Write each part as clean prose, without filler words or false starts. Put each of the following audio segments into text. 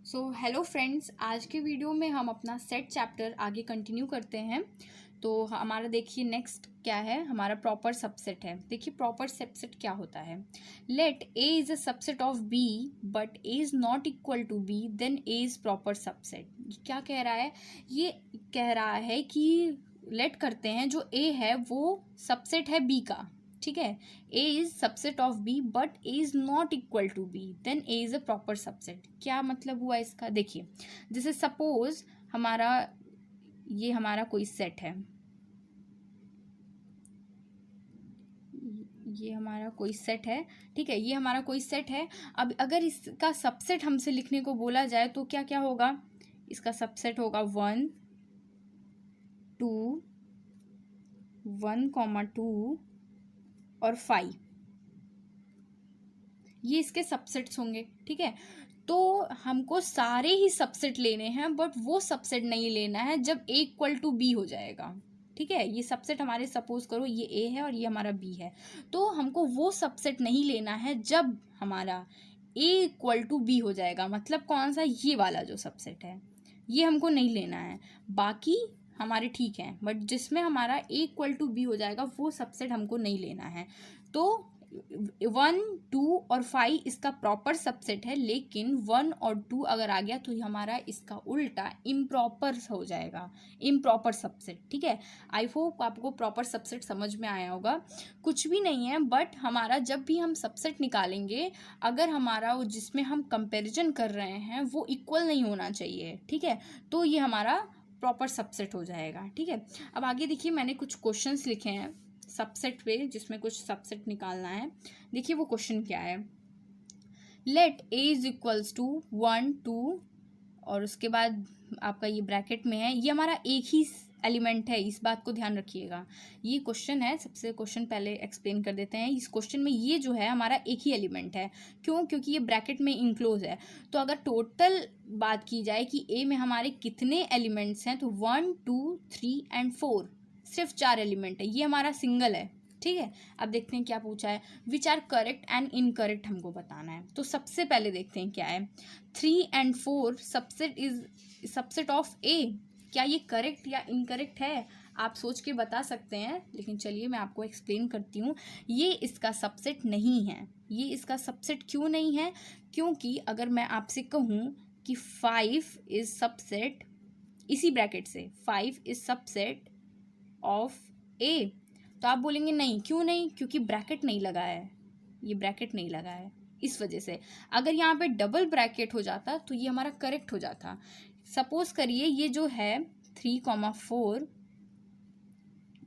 Hello friends, आज के video में हम अपना सेट चैप्टर आगे कंटिन्यू करते हैं। तो हमारा देखिए नेक्स्ट क्या है, हमारा प्रॉपर सबसेट है। देखिए प्रॉपर सबसेट क्या होता है। Let A is a subset of B but A is not equal to B, then A is proper subset. क्या कह रहा है, ये कह रहा है कि लेट करते हैं जो ए है वो सबसेट है बी का, ठीक है। A is subset of B but A is not equal to B, then A is a proper subset. क्या मतलब हुआ इसका, देखिए जैसे सपोज हमारा कोई सेट है, ये हमारा कोई सेट है, ठीक है। ये हमारा कोई सेट है। अब अगर इसका सबसेट हमसे लिखने को बोला जाए तो क्या क्या होगा, इसका सबसेट होगा 1 2 1, 2 और 5। ये इसके सबसेट्स होंगे, ठीक है। तो हमको सारे ही सबसेट लेने हैं, बट वो सबसेट नहीं लेना है जब ए इक्वल टू बी हो जाएगा, ठीक है। ये सबसेट हमारे, सपोज करो ये ए है और ये हमारा बी है, तो हमको वो सबसेट नहीं लेना है जब हमारा ए इक्वल टू बी हो जाएगा। मतलब कौन सा, ये वाला जो सबसेट है ये हमको नहीं लेना है। बाकी हमारे ठीक हैं, बट जिसमें हमारा ए इक्वल टू बी हो जाएगा वो सबसेट हमको नहीं लेना है। तो 1 2 और 5 इसका प्रॉपर सबसेट है, लेकिन 1 और 2 अगर आ गया तो ये हमारा इसका उल्टा इम्प्रॉपर हो जाएगा, इम्प्रॉपर सबसेट, ठीक है। आई होप आपको प्रॉपर सबसेट समझ में आया होगा। कुछ भी नहीं है, बट हमारा जब भी हम सबसेट निकालेंगे, अगर हमारा वो जिसमें हम कंपैरिजन कर रहे हैं वो इक्वल नहीं होना चाहिए, ठीक है, तो ये हमारा प्रॉपर सबसेट हो जाएगा, ठीक है। अब आगे देखिए, मैंने कुछ क्वेश्चंस लिखे हैं सबसेट पे, जिसमें कुछ सबसेट निकालना है। देखिए वो क्वेश्चन क्या है। Let A is equals to 1 2 और उसके बाद आपका ये ब्रैकेट में है, ये हमारा एक ही एलिमेंट है, इस बात को ध्यान रखिएगा। ये क्वेश्चन है, सबसे क्वेश्चन पहले एक्सप्लेन कर देते हैं। इस क्वेश्चन में ये जो है हमारा एक ही एलिमेंट है, क्यों, क्योंकि ये ब्रैकेट में इंक्लोज है। तो अगर टोटल बात की जाए कि ए में हमारे कितने एलिमेंट्स हैं, तो 1 2 3 एंड 4, सिर्फ 4 एलिमेंट है, ये हमारा सिंगल है, ठीक है। अब देखते हैं क्या पूछा है, which are correct and incorrect हमको बताना है। तो सबसे पहले देखते हैं क्या है, 3 एंड 4 सबसेट ऑफ ए। क्या ये करेक्ट या इनकरेक्ट है, आप सोच के बता सकते हैं, लेकिन चलिए मैं आपको एक्सप्लेन करती हूँ। ये इसका सबसेट नहीं है। ये इसका सबसेट क्यों नहीं है, क्योंकि अगर मैं आपसे कहूँ कि 5 इज सबसेट, इसी ब्रैकेट से 5 इज सबसेट ऑफ ए, तो आप बोलेंगे नहीं, क्यों नहीं, क्योंकि ब्रैकेट नहीं लगा है, ये ब्रैकेट नहीं लगा है, इस वजह से। अगर यहाँ पे डबल ब्रैकेट हो जाता तो ये हमारा करेक्ट हो जाता। सपोज करिए ये जो है 3, 4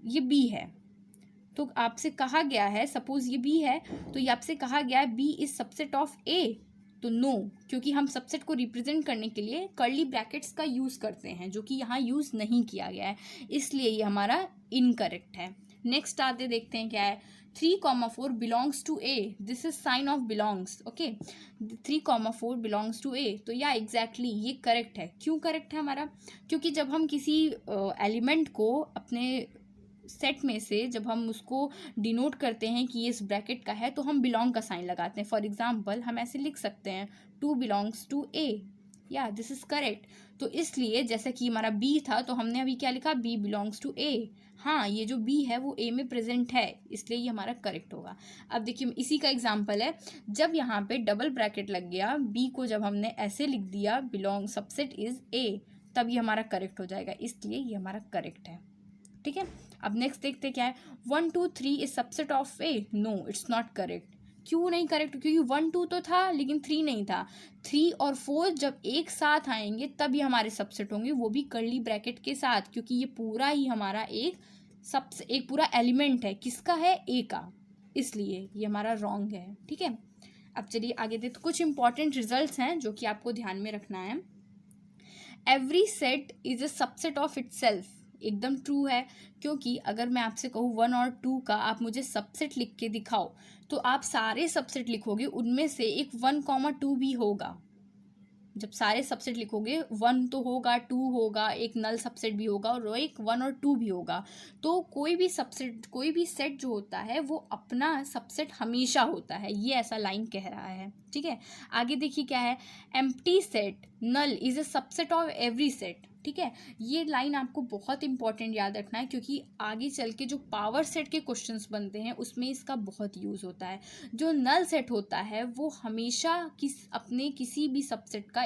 ये बी है, तो आपसे कहा गया है, सपोज ये बी है, तो ये आपसे कहा गया है बी इज सबसेट ऑफ ए, तो नो, क्योंकि हम सबसेट को रिप्रेजेंट करने के लिए कर्ली ब्रैकेट्स का यूज़ करते हैं, जो कि यहाँ यूज़ नहीं किया गया है, इसलिए ये हमारा इनकरेक्ट है। नेक्स्ट आते देखते हैं क्या है, 3, 4 belongs to A, this is sign of belongs, okay. 3, 4 belongs to A, तो या एग्जैक्टली ये करेक्ट है। क्यों करेक्ट है हमारा, क्योंकि जब हम किसी एलिमेंट को अपने सेट में से जब हम उसको डिनोट करते हैं कि ये इस ब्रैकेट का है, तो हम बिलोंग का साइन लगाते हैं। फॉर एग्जांपल हम ऐसे लिख सकते हैं 2 बिलोंग्स टू ए, या दिस इज करेक्ट। तो इसलिए जैसा कि हमारा बी था, तो हमने अभी क्या लिखा, बी बिलोंग्स टू ए। हाँ, ये जो बी है वो ए में प्रेजेंट है, इसलिए ये हमारा करेक्ट होगा। अब देखिए इसी का एग्जांपल है, जब यहाँ पे डबल ब्रैकेट लग गया, बी को जब हमने ऐसे लिख दिया बिलोंग सबसेट इज ए, तब ये हमारा करेक्ट हो जाएगा, इसलिए ये हमारा करेक्ट है, ठीक है। अब नेक्स्ट देखते क्या है, 1 2 3 is subset of A, no it's not correct. क्यों नहीं करेक्ट, क्योंकि 1 2 तो था लेकिन 3 नहीं था। 3 और 4 जब एक साथ आएंगे तब ये हमारे सबसेट होंगे, वो भी कर्ली ब्रैकेट के साथ, क्योंकि ये पूरा ही हमारा एक पूरा एलिमेंट है, किसका है, ए का, इसलिए ये हमारा रॉन्ग है, ठीक है। अब चलिए आगे देखते, तो कुछ इंपॉर्टेंट रिजल्ट्स हैं जो कि आपको ध्यान में रखना है। Every set is a subset of itself, एकदम ट्रू है, क्योंकि अगर मैं आपसे कहूँ 1 और 2 का आप मुझे सबसेट लिख के दिखाओ, तो आप सारे सबसेट लिखोगे, उनमें से एक 1, 2 भी होगा, जब सारे सबसेट लिखोगे 1 तो होगा, 2 होगा, एक नल सबसेट भी होगा और एक 1 और 2 भी होगा। तो कोई भी सबसेट, कोई भी सेट जो होता है वो अपना सबसेट हमेशा होता है, ये ऐसा लाइन कह रहा है। ठीक है, आगे देखिए क्या है, empty set null is a subset of every set. ठीक है, ये लाइन आपको बहुत इंपॉर्टेंट याद रखना है, क्योंकि आगे चल के जो पावर सेट के क्वेश्चंस बनते हैं उसमें इसका बहुत यूज़ होता है। जो नल सेट होता है वो हमेशा अपने किसी भी सबसेट का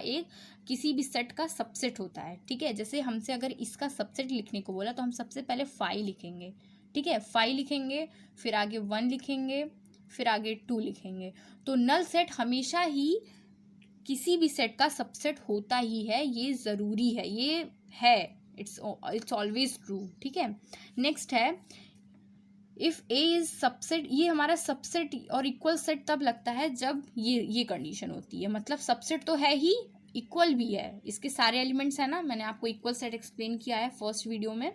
किसी भी सेट का सबसेट होता है। ठीक है, जैसे हमसे अगर इसका सबसेट लिखने को बोला तो हम सबसे पहले 5 लिखेंगे। ठीक है, 5 लिखेंगे, फिर आगे 1 लिखेंगे, फिर आगे 2 लिखेंगे। तो नल सेट हमेशा ही किसी भी सेट का सबसेट होता ही है, ये ज़रूरी है, ये है, इट्स ऑलवेज ट्रू। ठीक है, नेक्स्ट है इफ़ ए इज सबसेट, ये हमारा सबसेट और इक्वल सेट तब लगता है जब ये कंडीशन होती है, मतलब सबसेट तो है ही, इक्वल भी है, इसके सारे एलिमेंट्स हैं ना, मैंने आपको इक्वल सेट एक्सप्लेन किया है फर्स्ट वीडियो में।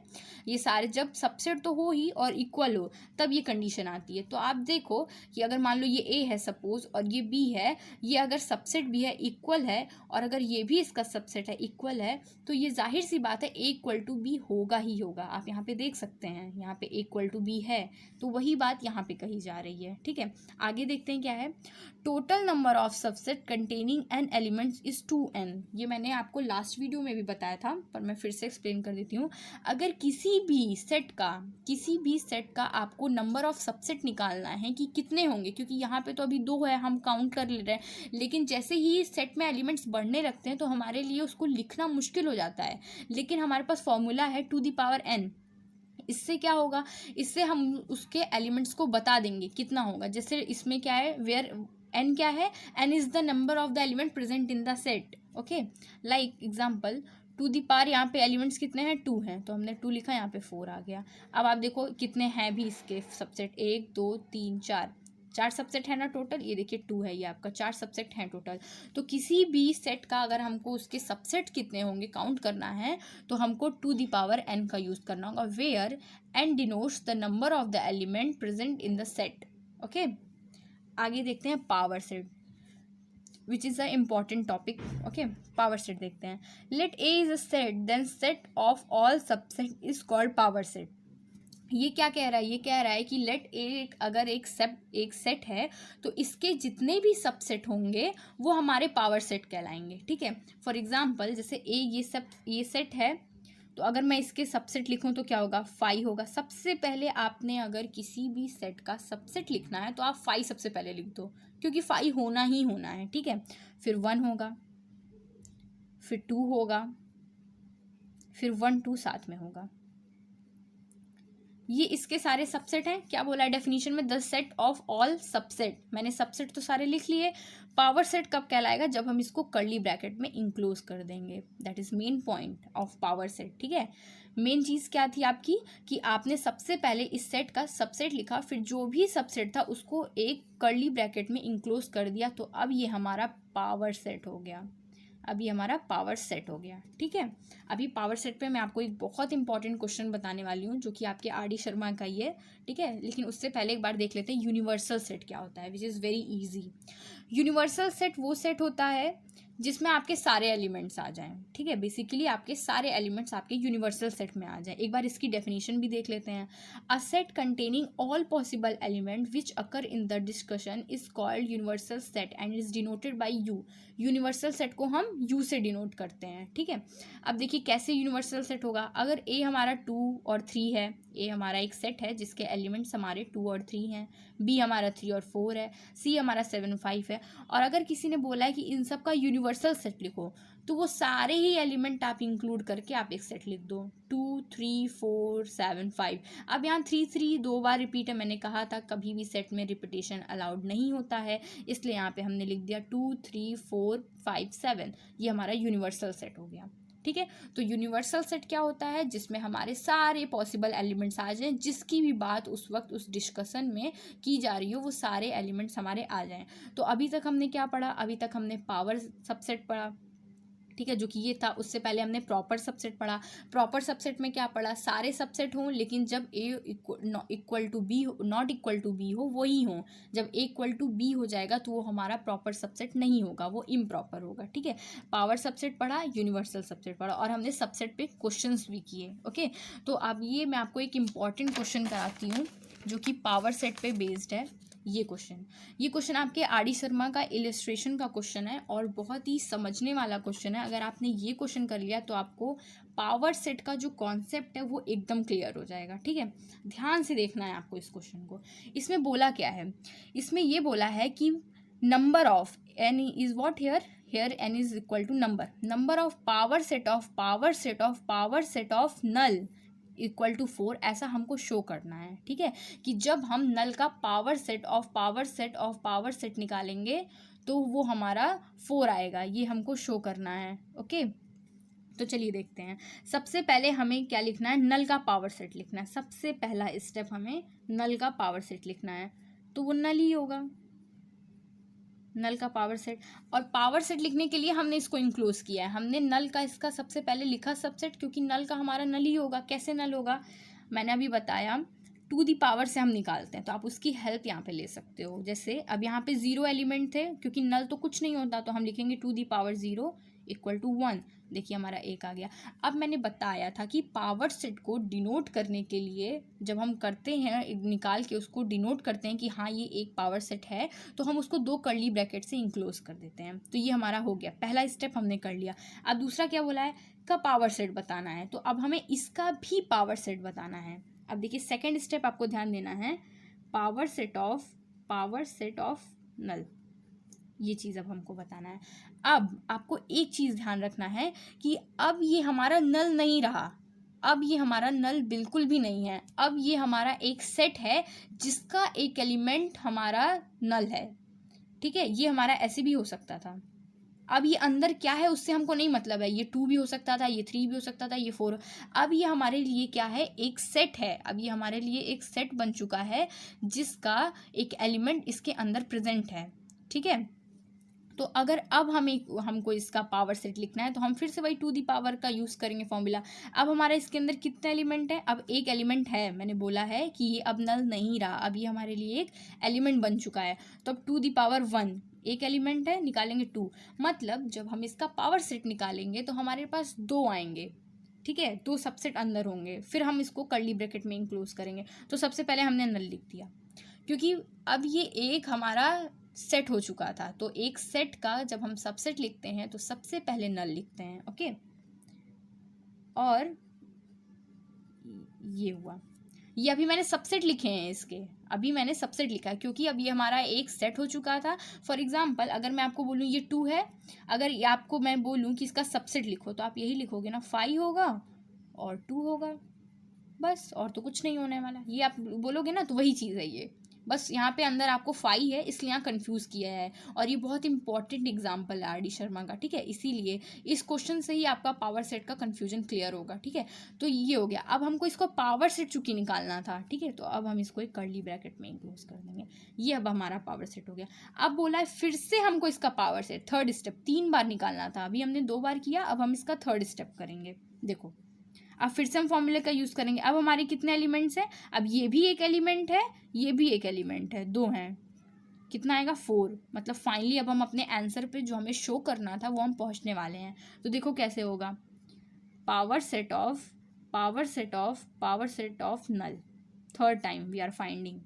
ये सारे जब सबसेट तो हो ही और इक्वल हो तब ये कंडीशन आती है। तो आप देखो कि अगर मान लो ये ए है सपोज और ये बी है, ये अगर सबसेट भी है, इक्वल है, और अगर ये भी इसका सबसेट है, इक्वल है, तो ये जाहिर सी बात है ए इक्वल टू बी होगा ही होगा। आप यहाँ पे देख सकते हैं, यहाँ पे ए इक्वल टू बी है, तो वही बात यहाँ पे कही जा रही है। ठीक है, आगे देखते हैं क्या है, total number of subset containing N elements is 2n। ये मैंने आपको लास्ट वीडियो में भी बताया था, पर मैं फिर से एक्सप्लेन कर देती हूँ। अगर किसी भी सेट का आपको नंबर ऑफ सबसेट निकालना है कि कितने होंगे, क्योंकि यहाँ पे तो अभी 2 है, हम काउंट कर ले रहे हैं, लेकिन जैसे ही सेट में एलिमेंट्स बढ़ने लगते हैं तो हमारे लिए उसको लिखना मुश्किल हो जाता है। लेकिन हमारे पास फॉर्मूला है टू द पावर n। इससे क्या होगा, इससे हम उसके एलिमेंट्स को बता देंगे कितना होगा। जैसे इसमें क्या है, वेयर n क्या है, n is the number of the element present in the set. Okay, like example two the power, यहाँ पे एलिमेंट्स कितने हैं, 2 हैं, तो हमने 2 लिखा, यहाँ पे 4 आ गया। अब आप देखो कितने हैं भी इसके सबसेट, 1 2 3 4 सबसेट है ना टोटल, ये देखिए 2 है, ये आपका 4 सबसेट हैं टोटल। तो किसी भी सेट का अगर हमको उसके सबसेट कितने होंगे काउंट करना है तो हमको टू द पावर n का यूज़ करना होगा, where n denotes the number of the element present in the set. Okay, आगे देखते हैं power set, which is a important topic. Okay, power set देखते हैं। Let A is a set then set of all subset is called power set. ये क्या कह रहा है, ये कह रहा है कि लेट ए अगर एक सेट है तो इसके जितने भी सबसेट होंगे वो हमारे पावर सेट कहलाएंगे। ठीक है, फॉर एग्जांपल जैसे ए ये सेट है, तो अगर मैं इसके सबसेट लिखूं तो क्या होगा, 5 होगा। सबसे पहले आपने अगर किसी भी सेट का सबसेट लिखना है तो आप 5 सबसे पहले लिख दो, क्योंकि 5 होना ही होना है। ठीक है, फिर 1 होगा, फिर 2 होगा, फिर 1 2 साथ में होगा। ये इसके सारे सबसेट हैं। क्या बोला है डेफिनेशन में, the set of all subset. मैंने सबसेट तो सारे लिख लिए। पावर सेट कब कहलाएगा, जब हम इसको कर्ली ब्रैकेट में इंक्लोज कर देंगे। That is main point of power set. ठीक है, मेन चीज़ क्या थी आपकी कि आपने सबसे पहले इस सेट का सबसेट लिखा, फिर जो भी सबसेट था उसको एक कर्ली ब्रैकेट में इंक्लोज कर दिया, तो अब ये हमारा पावर सेट हो गया। अभी हमारा पावर सेट हो गया। ठीक है, अभी पावर सेट पे मैं आपको एक बहुत इंपॉर्टेंट क्वेश्चन बताने वाली हूँ जो कि आपके आर डी शर्मा का ही है। ठीक है, लेकिन उससे पहले एक बार देख लेते हैं यूनिवर्सल सेट क्या होता है, which is very easy. Universal set वो सेट होता है जिसमें आपके सारे एलिमेंट्स आ जाएं। ठीक है, बेसिकली आपके सारे एलिमेंट्स आपके यूनिवर्सल सेट में आ जाएं। एक बार इसकी डेफिनेशन भी देख लेते हैं। A set containing all possible element which occur in the discussion is called universal set and is denoted by you. Universal set को हम यू से डिनोट करते हैं। ठीक है, अब देखिए कैसे यूनिवर्सल सेट होगा। अगर ए हमारा 2 और 3 है, ए हमारा एक सेट है जिसके एलिमेंट्स हमारे 2 और 3 हैं, बी हमारा 3 और 4 है, सी हमारा 7 और 5 है, और अगर किसी ने बोला है कि इन सब का यूनिवर्सल सेट लिखो, तो वो सारे ही एलिमेंट आप इंक्लूड करके आप एक सेट लिख दो, 2 3 4 7 5। अब यहाँ 3 2 बार रिपीट है, मैंने कहा था कभी भी सेट में रिपीटेशन अलाउड नहीं होता है, इसलिए यहाँ पे हमने लिख दिया 2 3 4 5 7। ये हमारा यूनिवर्सल सेट हो गया। ठीक है, तो यूनिवर्सल सेट क्या होता है, जिसमें हमारे सारे पॉसिबल एलिमेंट्स आ जाएं, जिसकी भी बात उस वक्त उस डिस्कशन में की जा रही हो वो सारे एलिमेंट्स हमारे आ जाएं। तो अभी तक हमने क्या पढ़ा, अभी तक हमने पावर सबसेट पढ़ा, ठीक है, जो कि ये था। उससे पहले हमने प्रॉपर सबसेट पढ़ा। प्रॉपर सबसेट में क्या पढ़ा, सारे सबसेट हों लेकिन जब A equal to B, not equal to B हो, वही हो। जब ए इक्वल टू बी हो जाएगा तो वो हमारा प्रॉपर सबसेट नहीं होगा, वो इम्प्रॉपर होगा। ठीक है, पावर सबसेट पढ़ा, यूनिवर्सल सबसेट पढ़ा, और हमने सबसेट पे क्वेश्चंस भी किए। ओके, तो अब ये मैं आपको एक इम्पॉर्टेंट क्वेश्चन कराती हूँ जो कि पावर सेट पे बेस्ड है। ये क्वेश्चन आपके आर.डी. शर्मा का इलिस्ट्रेशन का क्वेश्चन है और बहुत ही समझने वाला क्वेश्चन है। अगर आपने ये क्वेश्चन कर लिया तो आपको पावर सेट का जो कॉन्सेप्ट है वो एकदम क्लियर हो जाएगा। ठीक है, ध्यान से देखना है आपको इस क्वेश्चन को। इसमें बोला क्या है, इसमें ये बोला है कि number of n is what here n is equal to number of power set of null equal to 4, ऐसा हमको शो करना है। ठीक है, कि जब हम नल का पावर सेट निकालेंगे तो वो हमारा 4 आएगा, ये हमको शो करना है। ओके, तो चलिए देखते हैं। सबसे पहले हमें क्या लिखना है, नल का पावर सेट लिखना है। सबसे पहला स्टेप हमें नल का पावर सेट लिखना है, तो वो नल ही होगा, नल का पावर सेट। और पावर सेट लिखने के लिए हमने इसको इंक्लूज किया है, हमने नल का इसका सबसे पहले लिखा सबसेट, क्योंकि नल का हमारा नल ही होगा। कैसे नल होगा, मैंने अभी बताया, टू दी पावर से हम निकालते हैं, तो आप उसकी हेल्प यहाँ पे ले सकते हो। जैसे अब यहाँ पे 0 एलिमेंट थे, क्योंकि नल तो कुछ नहीं होता, तो हम लिखेंगे two the power 0 equal to 1। देखिए हमारा 1 आ गया। अब मैंने बताया था कि पावर सेट को डिनोट करने के लिए जब हम करते हैं, निकाल के उसको डिनोट करते हैं कि हाँ ये एक पावर सेट है, तो हम उसको 2 कर्ली ब्रैकेट से इंक्लोज कर देते हैं। तो ये हमारा हो गया, पहला स्टेप हमने कर लिया। अब दूसरा क्या बोला है, का पावर सेट बताना है, तो अब हमें इसका भी पावर सेट बताना है। अब देखिए सेकेंड स्टेप आपको ध्यान देना है, पावर सेट ऑफ नल, ये चीज़ अब हमको बताना है। अब आपको एक चीज़ ध्यान रखना है कि अब ये हमारा नल नहीं रहा, अब ये हमारा नल बिल्कुल भी नहीं है। अब ये हमारा एक सेट है जिसका एक एलिमेंट हमारा नल है। ठीक है, ये हमारा ऐसे भी हो सकता था। अब ये अंदर क्या है उससे हमको नहीं मतलब है, ये 2 भी हो सकता था, ये 3 भी हो सकता था, ये 4। अब ये हमारे लिए क्या है, एक सेट है। अब ये हमारे लिए एक सेट बन चुका है जिसका एक एलिमेंट इसके अंदर प्रेजेंट है। ठीक है, तो अगर अब हमको इसका पावर सेट लिखना है तो हम फिर से वही टू दी पावर का यूज़ करेंगे फॉर्मूला। अब हमारा इसके अंदर कितने एलिमेंट है, अब एक एलिमेंट है। मैंने बोला है कि ये अब नल नहीं रहा, अब ये हमारे लिए एक एलिमेंट बन चुका है। तो अब टू दी पावर 1 एक एलिमेंट है, निकालेंगे 2। मतलब जब हम इसका पावर सेट निकालेंगे तो हमारे पास 2 आएंगे। ठीक है, 2 सबसेट अंदर होंगे, फिर हम इसको कर्ली ब्रैकेट में इंक्लोज करेंगे। तो सबसे पहले हमने नल लिख दिया, क्योंकि अब ये एक हमारा सेट हो चुका था। तो एक सेट का जब हम सबसेट लिखते हैं तो सबसे पहले नल लिखते हैं। ओके, और ये हुआ, ये अभी मैंने सबसेट लिखे हैं इसके, अभी मैंने सबसेट लिखा है क्योंकि अब ये हमारा एक सेट हो चुका था। फॉर एग्जांपल अगर मैं आपको बोलूँ ये 2 है, अगर ये आपको मैं बोलूँ कि इसका सबसेट लिखो तो आप यही लिखोगे ना, 5 होगा और 2 होगा, बस, और तो कुछ नहीं होने वाला। ये आप बोलोगे ना, तो वही चीज़ है ये, बस यहाँ पे अंदर आपको 5 है इसलिए यहाँ कंफ्यूज किया है। और ये बहुत इंपॉर्टेंट एग्जांपल है आर.डी. शर्मा का। ठीक है, इसीलिए इस क्वेश्चन से ही आपका पावर सेट का कंफ्यूजन क्लियर होगा। ठीक है, तो ये हो गया। अब हमको इसको पावर सेट चूंकि निकालना था, ठीक है, तो अब हम इसको एक कर्ली ब्रैकेट में इंक्लोज कर देंगे। ये अब हमारा पावर सेट हो गया। अब बोला है फिर से हमको इसका पावर सेट, थर्ड स्टेप, 3 बार निकालना था, अभी हमने 2 बार किया, अब हम इसका थर्ड स्टेप करेंगे। देखो अब फिर से हम फॉर्मूले का यूज़ करेंगे। अब हमारे कितने एलिमेंट्स हैं, अब ये भी एक एलिमेंट है, ये भी एक एलिमेंट है, 2 हैं, कितना आएगा 4। मतलब फाइनली अब हम अपने आंसर पे जो हमें शो करना था वो हम पहुंचने वाले हैं। तो देखो कैसे होगा, power set of null, third time we are finding.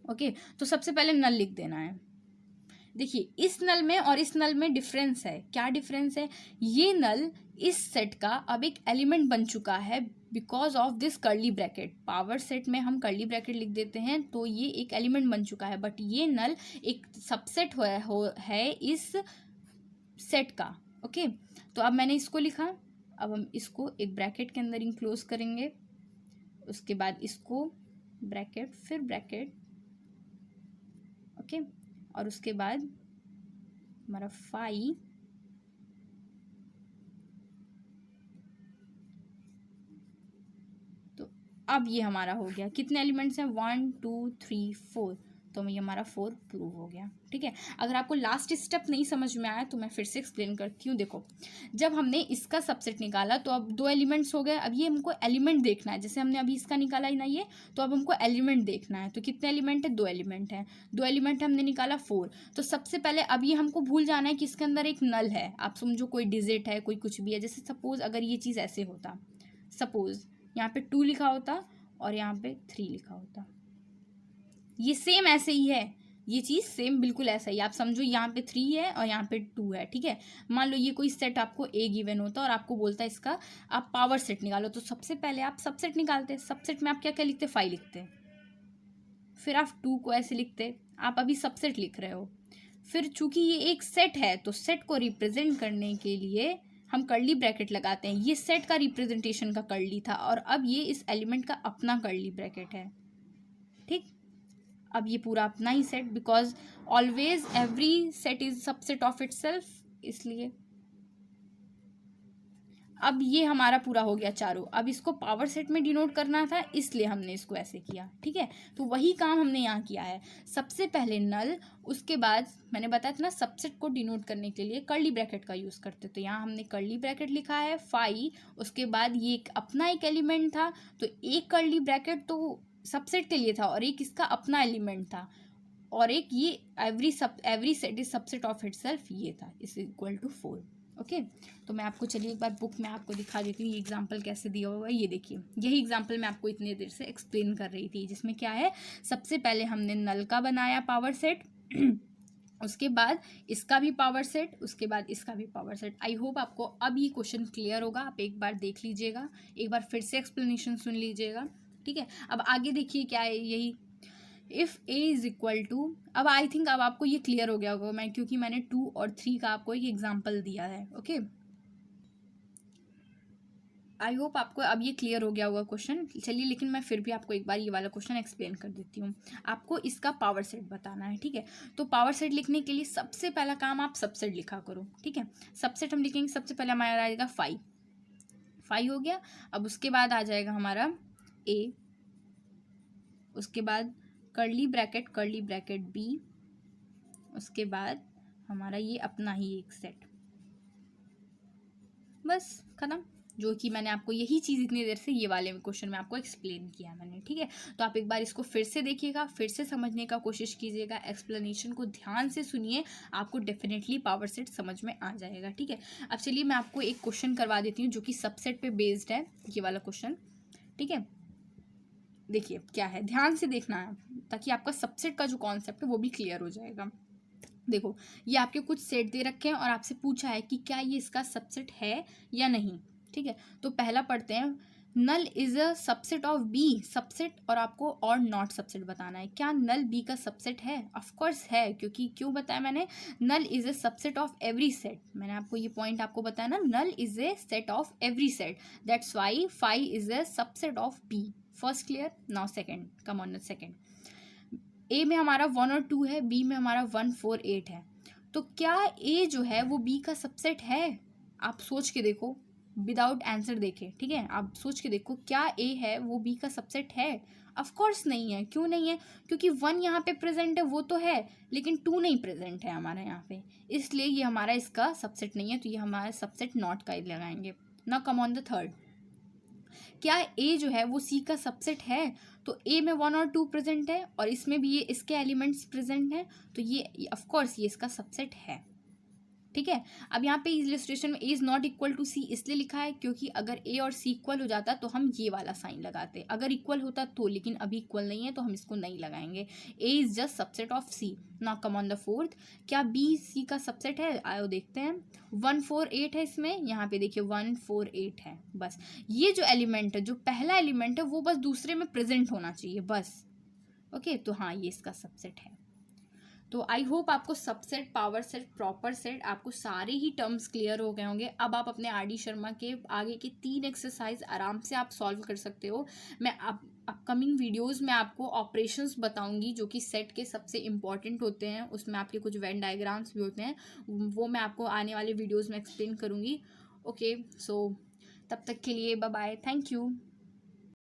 Okay, तो सबसे पहले नल लिख देना है। देखिए इस नल में और इस नल में डिफरेंस है। क्या डिफरेंस है, ये नल इस सेट का अब एक एलिमेंट बन चुका है because of this curly bracket. Power set में हम कर्ली ब्रैकेट लिख देते हैं तो ये एक एलिमेंट बन चुका है, बट ये नल एक सबसेट है इस सेट का। ओके, तो अब मैंने इसको लिखा, अब हम इसको एक ब्रैकेट के अंदर इंक्लोज करेंगे, उसके बाद इसको ब्रैकेट, फिर ब्रैकेट, ओके, और उसके बाद हमारा 5, तो अब ये हमारा हो गया। कितने एलिमेंट्स हैं, 1 2 3 4, तो ये हमारा 4 प्रूव हो गया। ठीक है, अगर आपको लास्ट स्टेप नहीं समझ में आया तो मैं फिर से एक्सप्लेन करती हूँ। देखो, जब हमने इसका सबसेट निकाला तो अब 2 एलिमेंट्स हो गए। अब ये हमको एलिमेंट देखना है, जैसे हमने अभी इसका निकाला ही ना ये, तो अब हमको एलिमेंट देखना है। तो कितने एलिमेंट है? 2 एलिमेंट है। 2 एलिमेंट हमने निकाला 4। तो सबसे पहले अब ये हमको भूल जाना है कि इसके अंदर एक नल है। आप समझो कोई डिजिट है, कोई कुछ भी है। जैसे सपोज अगर ये चीज़ ऐसे होता, सपोज यहाँ पे 2 लिखा होता और यहाँ पे 3 लिखा होता, ये सेम ऐसे ही है, ये चीज़ सेम बिल्कुल ऐसा ही। आप समझो यहाँ पे 3 है और यहाँ पे 2 है। ठीक है, मान लो ये कोई सेट आपको ए गिवन होता और आपको बोलता है इसका आप पावर सेट निकालो, तो सबसे पहले आप सबसेट निकालते हैं। सबसेट में आप क्या क्या लिखते? 5 लिखते, फिर आप 2 को ऐसे लिखते। आप अभी सबसेट लिख रहे हो, फिर चूंकि ये एक सेट है तो सेट को रिप्रेजेंट करने के लिए हम कर्ली ब्रैकेट लगाते हैं। ये सेट का रिप्रेजेंटेशन का कर्ली था और अब ये इस एलिमेंट का अपना कर्ली ब्रैकेट है। ठीक, अब ये पूरा अपना ही set, because always every set is subset of itself, इसलिए अब ये हमारा पूरा हो गया चारों। अब इसको पावर सेट में डिनोट करना था, इसलिए हमने इसको ऐसे किया। ठीक है, तो वही काम हमने यहाँ किया है। सबसे पहले नल, उसके बाद मैंने बताया था ना सबसेट को डिनोट करने के लिए कर्ली ब्रैकेट का यूज़ करते, तो यहाँ हमने कर्ली ब्रैकेट लिखा है 5। उसके बाद ये एक अपना एक एलिमेंट था, तो एक कर्ली ब्रैकेट तो सबसेट के लिए था और एक इसका अपना एलिमेंट था, और एक ये every set is subset of itself ये था, इज इक्वल टू 4। ओके, तो मैं आपको चलिए एक बार बुक में आपको दिखा देती हूँ ये एग्जाम्पल कैसे दिया हुआ है। ये देखिए, यही एग्जाम्पल मैं आपको इतनी देर से एक्सप्लेन कर रही थी, जिसमें क्या है, सबसे पहले हमने नल का बनाया पावर सेट, उसके बाद इसका भी पावर सेट, उसके बाद इसका भी पावर सेट। आई होप आपको अब ये क्वेश्चन क्लियर होगा। आप एक बार देख लीजिएगा, एक बार फिर से एक्सप्लेनेशन सुन लीजिएगा। ठीक है, अब आगे देखिए क्या है, यही if A is equal to, अब आई थिंक अब आपको ये क्लियर हो गया होगा, मैं क्योंकि मैंने 2 और 3 का आपको एक एग्जाम्पल दिया है। ओके, आई होप आपको अब ये क्लियर हो गया होगा क्वेश्चन। चलिए, लेकिन मैं फिर भी आपको एक बार ये वाला क्वेश्चन एक्सप्लेन कर देती हूँ। आपको इसका पावर सेट बताना है। ठीक है, तो पावर सेट लिखने के लिए सबसे पहला काम आप सबसेट लिखा करो। ठीक है, सबसेट हम लिखेंगे, सबसे पहले हमारा आएगा 5 हो गया। अब उसके बाद आ जाएगा हमारा ए, उसके बाद कर्ली ब्रैकेट बी, उसके बाद हमारा ये अपना ही एक सेट, बस खत्म। जो कि मैंने आपको यही चीज़ इतनी देर से ये वाले क्वेश्चन में आपको एक्सप्लेन किया मैंने। ठीक है, तो आप एक बार इसको फिर से देखिएगा, फिर से समझने का कोशिश कीजिएगा, एक्सप्लेनेशन को ध्यान से सुनिए, आपको डेफिनेटली पावर सेट समझ में आ जाएगा। ठीक है, अब चलिए मैं आपको एक क्वेश्चन करवा देती हूँ जो कि सबसेट पे बेस्ड है, ये वाला क्वेश्चन। ठीक है, देखिए क्या है, ध्यान से देखना है ताकि आपका सबसेट का जो कॉन्सेप्ट है वो भी क्लियर हो जाएगा। देखो, ये आपके कुछ सेट दे रखे हैं और आपसे पूछा है कि क्या ये इसका सबसेट है या नहीं। ठीक है, तो पहला पढ़ते हैं, null is a subset of B. Subset और आपको और नॉट सबसेट बताना है। क्या नल बी का सबसेट है? ऑफ कोर्स है, क्योंकि क्यों बताया मैंने, null is a subset of every set. मैंने आपको ये पॉइंट आपको बताया ना, null is a set of every set, that's why 5 is a subset of B. First clear? Now second, come on second. A में हमारा 1 और 2 है, बी में हमारा 1 4 8 है, तो क्या ए जो है वो बी का सबसेट है? आप सोच के देखो, विदाउट आंसर देखे। ठीक है, आप सोच के देखो, क्या ए है वो बी का सबसेट है? ऑफ कोर्स नहीं है। क्यों नहीं है? क्योंकि 1 यहाँ पे प्रेजेंट है, वो तो है, लेकिन 2 नहीं प्रेजेंट है हमारे यहाँ पे, इसलिए ये हमारा इसका सबसेट नहीं है, तो ये हमारा सबसेट नॉट का ही लगाएंगे। Now come on the third, क्या ए जो है वो सी का सबसेट है? तो ए में 1 और 2 प्रेजेंट है और इसमें भी ये इसके एलिमेंट्स प्रेजेंट हैं, तो ये ऑफ कोर्स ये इसका सबसेट है। ठीक है, अब यहाँ पे इलस्ट्रेशन में ए इज नॉट इक्वल टू सी इसलिए लिखा है क्योंकि अगर ए और सी इक्वल हो जाता तो हम ये वाला साइन लगाते, अगर इक्वल होता तो, लेकिन अभी इक्वल नहीं है तो हम इसको नहीं लगाएंगे। A is just subset of C. Now come on the fourth, क्या बी सी का सबसेट है? आयो देखते हैं, 1 4 8 है इसमें, यहाँ पे देखिए 1 4 8 है, बस ये जो एलिमेंट है, जो पहला एलिमेंट है वो बस दूसरे में प्रेजेंट होना चाहिए बस। ओके, तो हाँ ये इसका सबसेट है। तो आई होप आपको subset, power set, proper set, आपको सारे ही टर्म्स क्लियर हो गए होंगे। अब आप अपने आर डी शर्मा के आगे के 3 एक्सरसाइज आराम से आप सॉल्व कर सकते हो। मैं अपकमिंग वीडियोस में आपको ऑपरेशंस बताऊंगी जो कि सेट के सबसे इम्पॉर्टेंट होते हैं, उसमें आपके कुछ वेन डायग्राम्स भी होते हैं, वो मैं आपको आने वाले वीडियोज़ में एक्सप्लेन करूँगी। ओके, सो तब तक के लिए बाय बाय, थैंक यू।